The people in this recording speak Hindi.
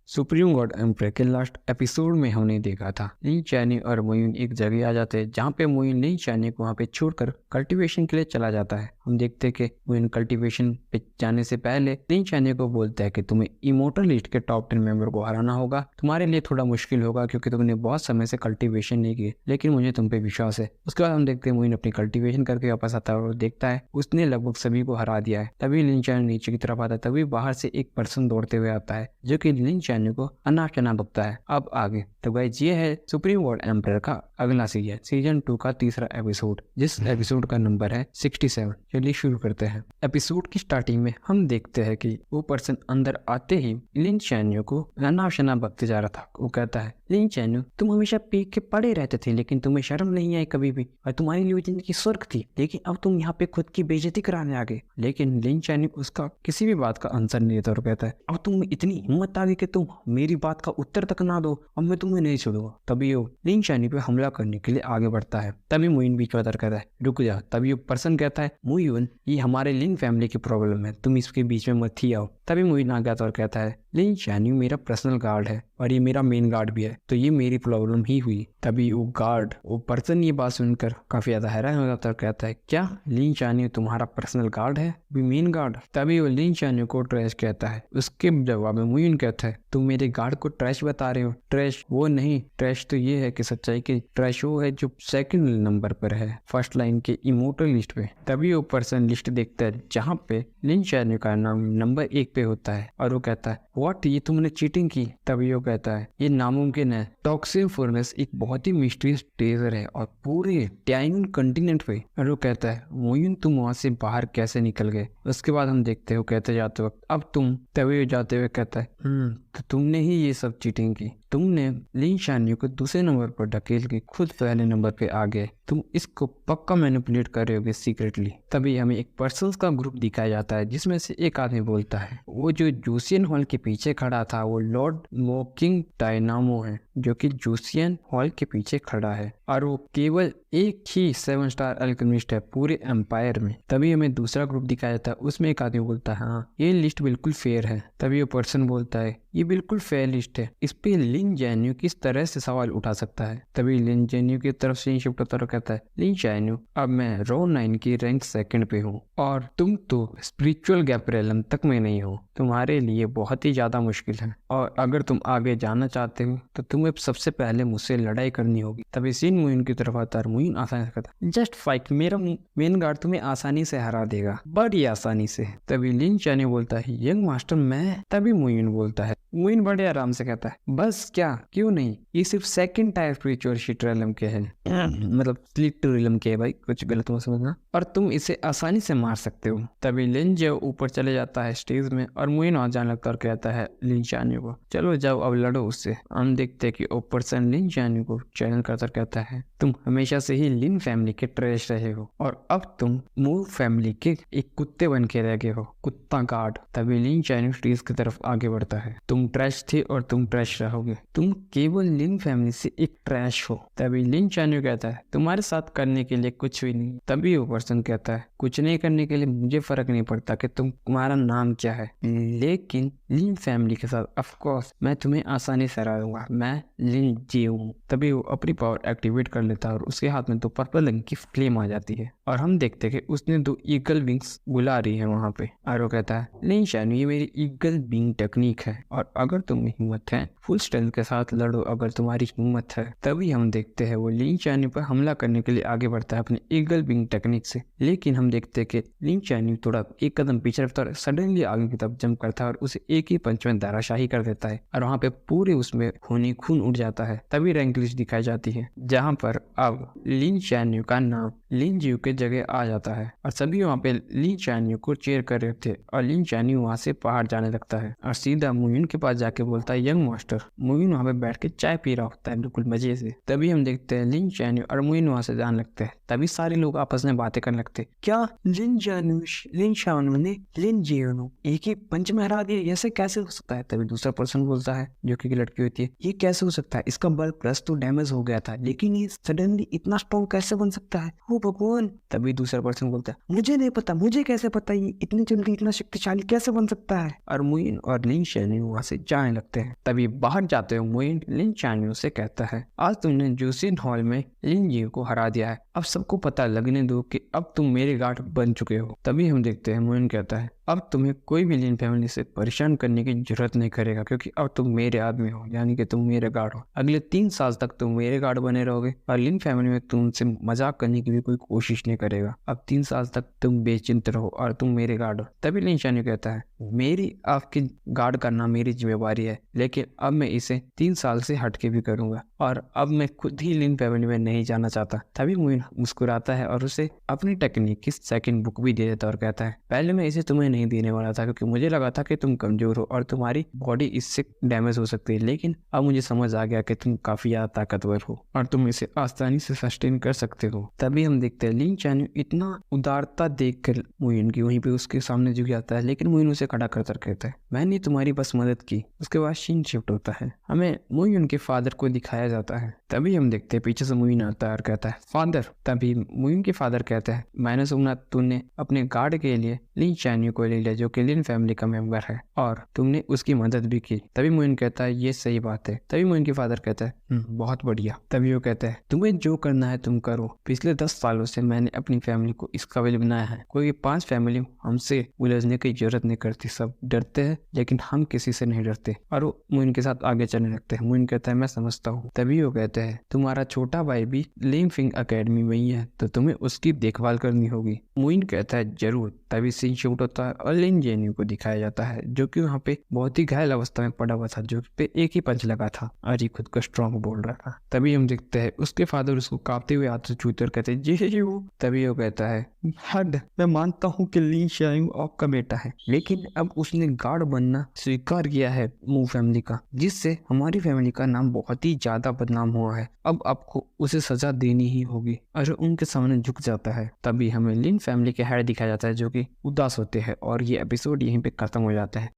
सुप्रीम गॉड एम्परर के लास्ट एपिसोड में हमने देखा था लिन चैनी और मोइन एक जगह आ जाते हैं जहाँ पे मोइन लिन चैनी को वहाँ पे छोड़कर कल्टीवेशन के लिए चला जाता है। हम देखते हैं कि मोइन कल्टीवेशन पे जाने से पहले लिन चैनी को बोलता है कि तुम्हें इमोर्टल लिस्ट के टॉप 10 मेंबर को हराना होगा। तुम्हारे लिए थोड़ा मुश्किल होगा क्योंकि तुमने बहुत समय से कल्टीवेशन नहीं की, लेकिन मुझे तुम पे विश्वास है। उसके बाद हम देखते हैं मोइन अपनी कल्टीवेशन करके वापस आता है और देखता है उसने लगभग सभी को हरा दिया है। तभी लिन चैनी नीचे की तरफ आता है, तभी बाहर से एक पर्सन दौड़ते हुए आता है जो कि लिन चैनी को अनाप शनाप बकता है। अब आगे तो गाइस ये है सुप्रीम गॉड एम्परर का अगला सीजन 2 का तीसरा एपिसोड, जिस एपिसोड का नंबर है 67। चलिए शुरू करते हैं। एपिसोड की स्टार्टिंग में हम देखते हैं कि वो पर्सन अंदर आते ही लिन चैन्यो को अनाप शनाप बकते जा रहा था। वो कहता है, लिन चैन्यो तुम हमेशा पी के पड़े रहते थे लेकिन तुम्हें शर्म नहीं आई कभी भी, और तुम्हारी लिए जिंदगी स्वर्ग थी, लेकिन अब तुम यहाँ पे खुद की बेइज्जती कराने आ गए। लेकिन लिन चैन्यो उसका किसी भी बात का आंसर नहीं देता और कहता है, अब तुम इतनी हिम्मत आ गई कि तुम मेरी बात का उत्तर तक ना दो, अब मैं तुम्हें नहीं छोड़ूंगा। तभी वो लिन चैनी पे हमला करने के लिए आगे बढ़ता है। तभी मोइन बीच में कहता है, रुक जा। तभी वो पर्सन कहता है, मोइन ये हमारे लिन फैमिली की प्रॉब्लम है, तुम इसके बीच में मत ही आओ। तभी मोइन आ गया और कहता है, लिन चैनी मेरा पर्सनल गार्ड है और ये मेरा मेन गार्ड भी है, तो ये मेरी प्रॉब्लम ही हुई। तभी वो पर्सन ये बात सुनकर काफी ज्यादा हैरान हो जाता है और कहता है, क्या लिन चैनी तुम्हारा पर्सनल गार्ड है, भी मेन गार्ड? तभी वो लिन चैनी को ट्रैश कहता है। उसके जवाब में मोइन कहता है, तुम मेरे गार्ड को ट्रैश बता रहे हो? ट्रैश वो नहीं, ट्रैश तो ये है कि सच्चाई की ट्रैश वो है जो सेकंड नंबर पर है फर्स्ट लाइन के इमोर्टल लिस्ट पे। तभी वो पर्सन लिस्ट देखता है जहाँ पे लिन चैनी का नाम नंबर 1 पे होता है और वो कहता है, व्हाट, ये तुमने चीटिंग की? तभी वो कहता है, ये नामुमकिन है। टॉक्सिन फर्नेस एक बहुत ही मिस्टीरियस ट्रेजर है और पूरे टाइनन कॉन्टिनेंट पे। और वो कहता है, मोइन तुम वहां से बाहर कैसे निकल गए? उसके बाद हम देखते हो कहते जाते वक्त, अब तुम। तभी वो जाते हुए कहता है, तो तुमने ही ये सब चीटिंग की, तुमने लिन चैनी को दूसरे नंबर पर ढकेल के खुद पहले नंबर पे आ गए, तुम इसको पक्का मैनिपुलेट कर रहे होगे सीक्रेटली। तभी हमें एक पर्सन्स का ग्रुप दिखाया जाता है जिसमें से एक आदमी बोलता है, वो जो जूसियन हॉल के पीछे खड़ा था वो लॉर्ड मोकिंग डायनामो है, जो कि जूसियन हॉल के पीछे खड़ा है और वो केवल एक ही 7 स्टार अल्केमिस्ट है पूरे एम्पायर में। तभी हमें दूसरा ग्रुप दिखाया जाता है, उसमें एक आदमी बोलता है, हाँ ये लिस्ट बिल्कुल फेयर है। तभी वो पर्सन बोलता है, ये बिल्कुल फेयर लिस्ट है, इस पे लिन चैन्यो किस तरह से सवाल उठा सकता है? तभी लिन चैन्यो की तरफ से शिफ्ट होता है, कहता है, लिन चैन्यो अब मैं रो 9 की रैंक 2 पे हूँ और तुम तो स्पिरिचुअल गैब्रिएलम तक में नहीं हो, तुम्हारे लिए बहुत ही ज्यादा मुश्किल है और अगर तुम आगे जाना चाहते हो तो तुम्हें सबसे पहले मुझसे लड़ाई करनी होगी। तभी सीन मोइन की तरफ आता है। मोइन आसानी से कहता है, जस्ट फाइट, मेरा मेन गार्ड तुम्हें आसानी से हरा देगा, बड़ी आसानी से। तभी लिन चैन्यो बोलता है, यंग मास्टर मैं? तभी मोइन बोलता है, मोइन बड़े आराम से कहता है, बस क्या, क्यों नहीं, ये सिर्फ सेकंड टायर स्पिरिचुअल शिटरलम के है, मतलब स्लिटरलम के है भाई, कुछ गलत मत समझना, और तुम इसे आसानी से मार सकते हो। तभी लिन जो ऊपर चले जाता है स्टेज में और मोइन वहां जाने लगता है और कहता है लिन चैन्यो को, चलो जाओ अब लड़ो उससे। हम देखते हैं कि वो पर्सन लिन चैन्यो को चैलेंज करता कहता है, तुम हमेशा से ही लिन फैमिली के ट्रैश रहे हो और अब तुम मूव फैमिली के एक कुत्ते बन के रह गए हो, कुत्ता गार्ड। तभी लिन चैन्यो स्टेज की तरफ आगे बढ़ता है, तुम ट्रैश थे और तुम ट्रैश रहोगे, तुम केवल लिन फैमिली से एक ट्रैश हो। तभी लिन चैन्यो कहता है, तुम्हारे साथ करने के लिए कुछ भी नहीं। तभी वो पर्सन कहता है, कुछ नहीं करने के लिए मुझे फर्क नहीं पड़ता कि तुम्हारा नाम क्या है, लेकिन लिन फैमिली के साथ ऑफ कोर्स मैं तुम्हें आसानी से हरा दूंगा, मैं लिन जी हूँ। तभी वो अपनी पावर एक्टिवेट कर लेता है और उसके हाथ में 2 पर्पल रंग की फ्लेम आ जाती है और हम देखते हैं कि उसने 2 ईगल विंग्स बुला रही है वहां पे। और वो कहता है, लिन चैन्यो ये मेरी ईगल विंग टेक्निक है और अगर तुम्हें हिम्मत है फुल स्ट्रेंथ के साथ लड़ो, अगर तुम्हारी हिम्मत है। तभी हम देखते हैं वो लिन चैन्यो पर हमला करने के लिए आगे बढ़ता है अपने ईगल विंग टेक्निक से, लेकिन हम देखते हैं कि लिन चैन्यो थोड़ा एक कदम पीछे रखता है, सडनली आगे की तरफ जंप करता है और उसे एक ही पंच में धराशाही कर देता है और वहां पे पूरे उसमें खून उड़ जाता है। तभी रैंक लिस्ट दिखाई जाती है जहां पर अब लिन चैन्यो का नाम लिन जियो के जगह आ जाता है और सभी वहां पे लिन चैन्यो को चेयर कर रहे थे और लिन चैन्यो वहां से बाहर जाने लगता है और सीधा मोइन के पास जाके बोलता है, यंग मास्टर। मोइन वहां पे बैठ के चाय पी रहा होता है बिल्कुल मजे से। तभी हम देखते हैं लिन चैन्यो और मोइन वहां से जाने लगते हैं। तभी सारे लोग आपस में बातें करने लगते हैं, क्या लिन चैन्यो ने लिन जियो एक ही पंच में हरा दिया, ऐसे कैसे हो सकता है? तभी दूसरा पर्सन बोलता है जो कि लड़की होती है, ये कैसे हो सकता है, इसका बल प्लस तो डैमेज हो गया था लेकिन ये सडनली इतना स्ट्रॉन्ग कैसे बन सकता है? हो भगवान। तभी दूसरा पर्सन बोलता है मुझे नहीं पता, मुझे कैसे पता ये इतनी जल्दी इतना शक्तिशाली कैसे बन सकता है। और मुइन और लिन शाओनिंग वहां से जाने लगते हैं। तभी बाहर जाते हुए मुइन लिन शाओनिंग से कहता है आज तुमने जूसिन हॉल में लिन जी को हरा दिया है, अब सबको पता लगने दो कि अब तुम मेरे गार्ड बन चुके हो। तभी हम देखते हैं मुइन कहता है अब तुम्हें कोई भी लिन फैमिली से परेशान करने की जरूरत नहीं करेगा, क्योंकि अब तुम मेरे आदमी हो, यानी कि तुम मेरे गार्ड हो। अगले 3 साल तक तुम मेरे गार्ड बने रहोगे और लिन फैमिली में तुमसे मजाक करने की भी कोई कोशिश नहीं करेगा। अब 3 साल तक तुम बेचिंत रहो और तुम मेरे गार्ड हो। तभी लिन शाओनिंग कहता है मेरी आपकी गार्ड करना मेरी जिम्मेवारी है, लेकिन अब मैं इसे 3 साल से हटके भी करूंगा और अब मैं खुद ही लिन फैमिली में नहीं जाना चाहता। तभी मुइन मुस्कुराता है और उसे अपनी टेक्निक की सेकंड बुक भी दे देता और कहता है पहले मैं इसे तुम्हें नहीं देने वाला था, क्योंकि मुझे लगा था कि तुम कमजोर हो और तुम्हारी बॉडी इससे डैमेज हो सकती है, लेकिन अब मुझे समझ आ गया कि तुम काफी ज्यादा ताकतवर हो और तुम इसे आसानी से सस्टेन कर सकते हो। तभी हम देखते हैं लिन शाओनिंग इतना उदारता देखकर मुइन की वहीं पे उसके सामने झुक जाता है, लेकिन मुइन उसे खड़ा कर कहता है मैंने तुम्हारी बस मदद की। उसके बाद सीन शिफ्ट होता है, हमें मुइन उनके फादर को दिखाया जाता है। तभी हम देखते हैं पीछे से मुइन आता है और कहता है फादर। तभी मुइन के फादर कहते हैं मैंने सुना तूने अपने गार्ड के लिए लिन शाओनिंग को ले लिया जो कि लिन फैमिली का मेंबर है और तुमने उसकी मदद भी की। तभी मुइन कहता है ये सही बात है। तभी मुइन के फादर कहता है बहुत बढ़िया। तभी वो कहता है तुम्हें जो करना है तुम करो, पिछले 10 सालों से मैंने अपनी फैमिली को इस काबिल बनाया है, कोई 5 फैमिली हमसे उलझने की जरूरत नहीं करती, सब डरते हैं लेकिन हम किसी से नहीं डरते। और वो मुइन के साथ आगे चलने लगते हैं। मुइन कहता है मैं समझता हूँ। तभी वो कहते हैं तुम्हारा छोटा भाई भी लिन फिंग अकेडमी में ही है तो तुम्हें उसकी देखभाल करनी होगी। मुइन कहता है जरूर। तभी सीन शूट होता है और लिन जेन्यू को दिखाया जाता है जो कि वहाँ पे बहुत ही घायल अवस्था में पड़ा हुआ था, जो पे एक ही पंच लगा था और ये खुद को स्ट्रॉन्ग बोल रहा था। तभी हम देखते हैं उसके फादर उसको कांपते हुए हाथ से छूते और कहते हैं जी वो। तभी वो कहता है हद मैं मानता हूँ कि लिन शाओनिंग आपका बेटा है, लेकिन अब उसने गार्ड बनना स्वीकार किया है मू फैमिली का, जिससे हमारी फैमिली का नाम बहुत ही ज्यादा बदनाम हुआ है। अब आपको उसे सजा देनी ही होगी और उनके सामने झुक जाता है। तभी हमें लिन फैमिली के हेड दिखाया जाता है जो कि उदास होते हैं और ये एपिसोड यहीं पे खत्म हो जाता है।